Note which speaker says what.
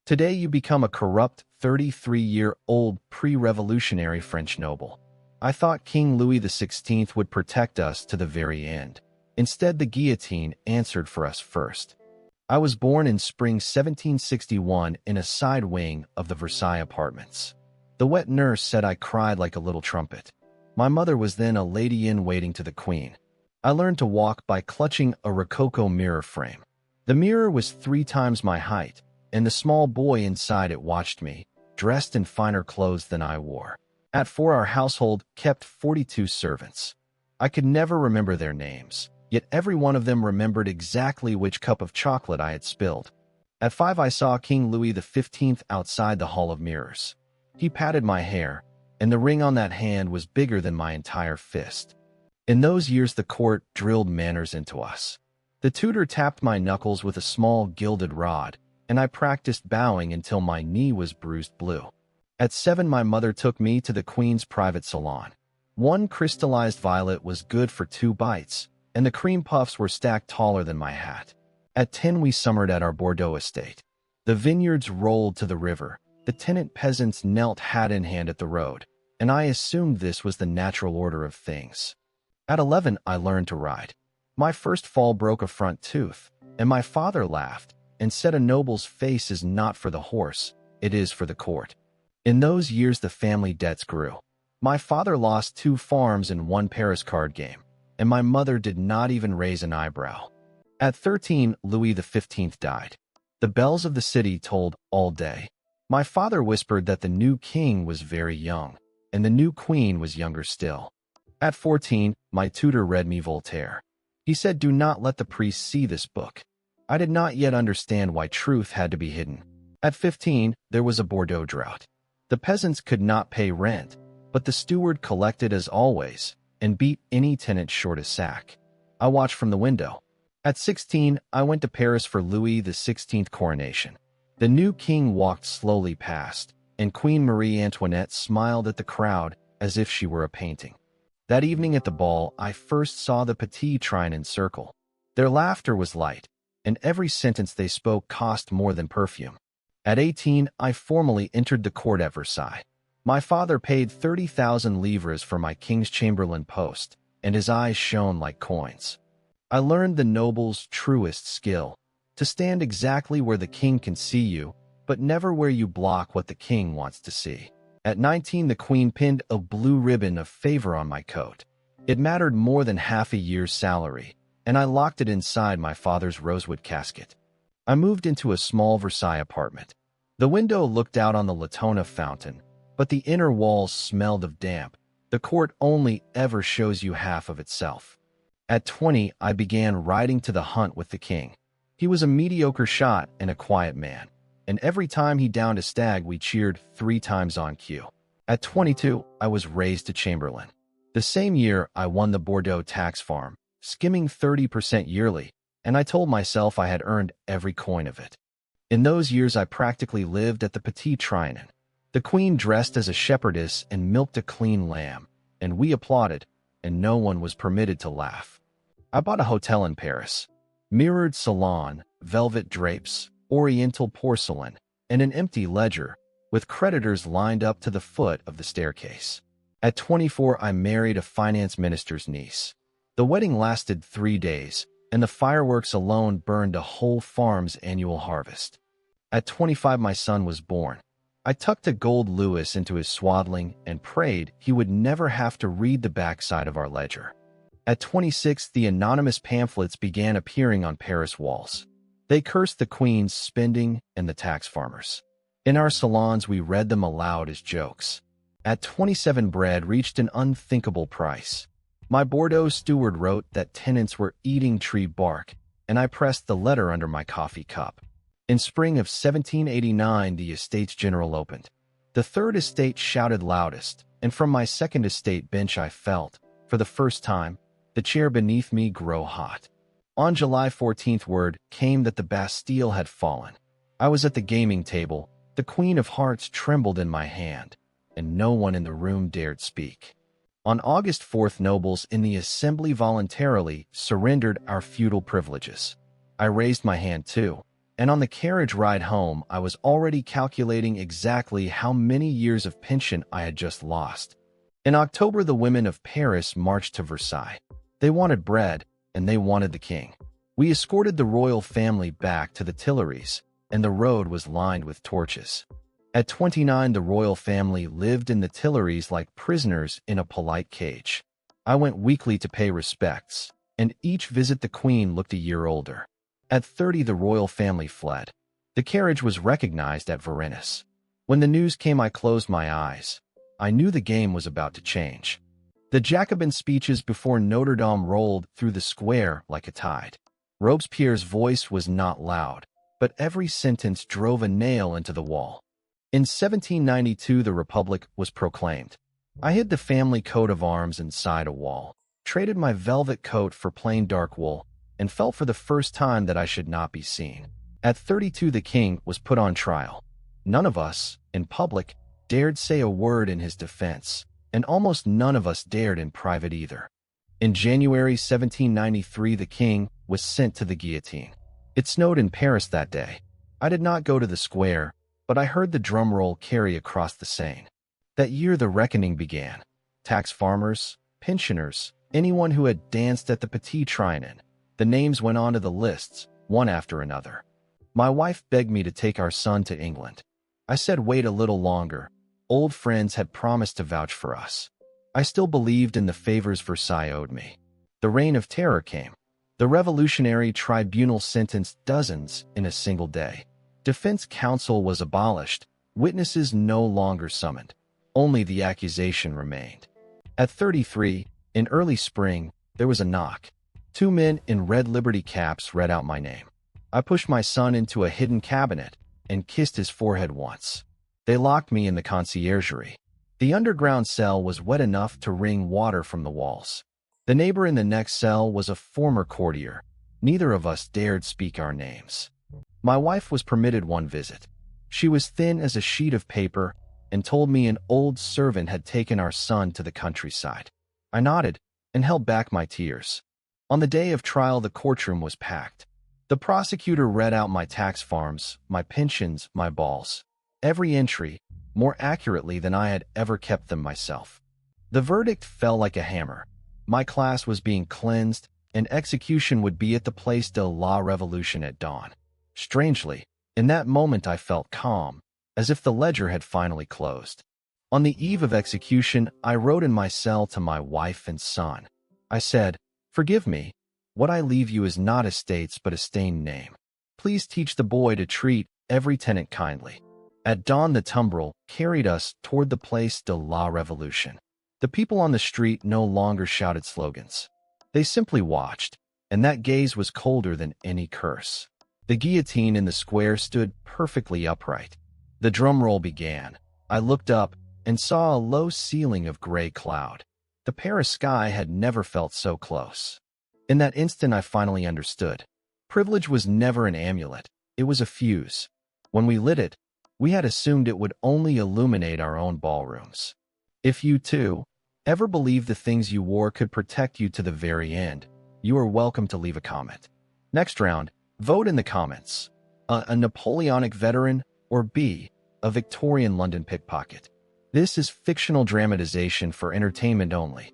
Speaker 1: Today you become a corrupt 33-year-old pre-revolutionary French noble. I thought King Louis XVI would protect us to the very end. Instead, the guillotine answered for us first. I was born in spring 1761 in a side wing of the Versailles apartments. The wet nurse said I cried like a little trumpet. My mother was then a lady-in-waiting to the queen. I learned to walk by clutching a Rococo mirror frame. The mirror was 3 times my height, and the small boy inside it watched me, dressed in finer clothes than I wore. At 4, our household kept 42 servants. I could never remember their names, yet every one of them remembered exactly which cup of chocolate I had spilled. At 5, I saw King Louis XV outside the Hall of Mirrors. He patted my hair, and the ring on that hand was bigger than my entire fist. In those years, the court drilled manners into us. The tutor tapped my knuckles with a small gilded rod, and I practiced bowing until my knee was bruised blue. At 7, my mother took me to the Queen's private salon. 1 crystallized violet was good for 2 bites, and the cream puffs were stacked taller than my hat. At 10, we summered at our Bordeaux estate. The vineyards rolled to the river. The tenant peasants knelt hat in hand at the road, and I assumed this was the natural order of things. At 11, I learned to ride. My first fall broke a front tooth, and my father laughed and said a noble's face is not for the horse, it is for the court. In those years, the family debts grew. My father lost 2 farms and 1 Paris card game, and my mother did not even raise an eyebrow. At 13, Louis XV died. The bells of the city tolled all day. My father whispered that the new king was very young, and the new queen was younger still. At 14, my tutor read me Voltaire. He said, "Do not let the priests see this book." I did not yet understand why truth had to be hidden. At 15, there was a Bordeaux drought. The peasants could not pay rent, but the steward collected as always and beat any tenant short a sack. I watched from the window. At 16, I went to Paris for Louis XVI coronation. The new king walked slowly past, and Queen Marie Antoinette smiled at the crowd as if she were a painting. That evening at the ball, I first saw the Petit Trianon circle. Their laughter was light, and every sentence they spoke cost more than perfume. At 18, I formally entered the court at Versailles. My father paid 30,000 livres for my king's chamberlain post, and his eyes shone like coins. I learned the noble's truest skill, to stand exactly where the king can see you, but never where you block what the king wants to see. At 19, the queen pinned a blue ribbon of favor on my coat. It mattered more than half a year's salary, and I locked it inside my father's rosewood casket. I moved into a small Versailles apartment. The window looked out on the Latona fountain, but the inner walls smelled of damp. The court only ever shows you half of itself. At 20, I began riding to the hunt with the king. He was a mediocre shot and a quiet man, and every time he downed a stag, we cheered 3 times on cue. At 22, I was raised to chamberlain. The same year, I won the Bordeaux tax farm, skimming 30% yearly, and I told myself I had earned every coin of it. In those years, I practically lived at the Petit Trianon. The queen dressed as a shepherdess and milked a clean lamb, and we applauded, and no one was permitted to laugh. I bought a hotel in Paris. Mirrored salon, velvet drapes, oriental porcelain, and an empty ledger, with creditors lined up to the foot of the staircase. At 24, I married a finance minister's niece. The wedding lasted 3 days, and the fireworks alone burned a whole farm's annual harvest. At 25, my son was born. I tucked a gold Louis into his swaddling and prayed he would never have to read the backside of our ledger. At 26, the anonymous pamphlets began appearing on Paris walls. They cursed the queen's spending and the tax farmers. In our salons, we read them aloud as jokes. At 27, bread reached an unthinkable price. My Bordeaux steward wrote that tenants were eating tree bark, and I pressed the letter under my coffee cup. In spring of 1789, the Estates General opened. The third estate shouted loudest, and from my second estate bench I felt, for the first time, the chair beneath me grow hot. On July 14th, word came that the Bastille had fallen. I was at the gaming table, the Queen of Hearts trembled in my hand, and no one in the room dared speak. On August 4th, nobles in the assembly voluntarily surrendered our feudal privileges. I raised my hand too, And on the carriage ride home, I was already calculating exactly how many years of pension I had just lost. In October, the women of Paris marched to Versailles. They wanted bread, and they wanted the king. We escorted the royal family back to the Tuileries, and the road was lined with torches. At 29, the royal family lived in the Tuileries like prisoners in a polite cage. I went weekly to pay respects, and each visit the queen looked a year older. At 30, the royal family fled. The carriage was recognized at Versailles. When the news came, I closed my eyes. I knew the game was about to change. The Jacobin speeches before Notre Dame rolled through the square like a tide. Robespierre's voice was not loud, but every sentence drove a nail into the wall. In 1792, the Republic was proclaimed. I hid the family coat of arms inside a wall, traded my velvet coat for plain dark wool, and felt for the first time that I should not be seen. At 32, the king was put on trial. None of us, in public, dared say a word in his defense, and almost none of us dared in private either. In January 1793, the king was sent to the guillotine. It snowed in Paris that day. I did not go to the square, but I heard the drum roll carry across the Seine. That year the reckoning began. Tax farmers, pensioners, anyone who had danced at the Petit Trianon. The names went onto the lists, one after another. My wife begged me to take our son to England. I said wait a little longer. Old friends had promised to vouch for us. I still believed in the favors Versailles owed me. The Reign of Terror came. The Revolutionary Tribunal sentenced dozens in a single day. Defense counsel was abolished, witnesses no longer summoned. Only the accusation remained. At 33, in early spring, there was a knock. Two men in red Liberty caps read out my name. I pushed my son into a hidden cabinet and kissed his forehead once. They locked me in the conciergerie. The underground cell was wet enough to wring water from the walls. The neighbor in the next cell was a former courtier. Neither of us dared speak our names. My wife was permitted one visit. She was thin as a sheet of paper and told me an old servant had taken our son to the countryside. I nodded and held back my tears. On the day of trial, the courtroom was packed. The prosecutor read out my tax farms, my pensions, my balls. Every entry, more accurately than I had ever kept them myself. The verdict fell like a hammer. My class was being cleansed, and execution would be at the Place de la Révolution at dawn. Strangely, in that moment I felt calm, as if the ledger had finally closed. On the eve of execution, I wrote in my cell to my wife and son. I said, "Forgive me. What I leave you is not estates but a stained name. Please teach the boy to treat every tenant kindly." At dawn, the tumbril carried us toward the Place de la Révolution. The people on the street no longer shouted slogans. They simply watched, and that gaze was colder than any curse. The guillotine in the square stood perfectly upright. The drum roll began. I looked up and saw a low ceiling of gray cloud. The Paris sky had never felt so close. In that instant, I finally understood. Privilege was never an amulet. It was a fuse. When we lit it, we had assumed it would only illuminate our own ballrooms. If you, too, ever believed the things you wore could protect you to the very end, you are welcome to leave a comment. Next round, vote in the comments. A Napoleonic veteran, or B, a Victorian London pickpocket. This is fictional dramatization for entertainment only.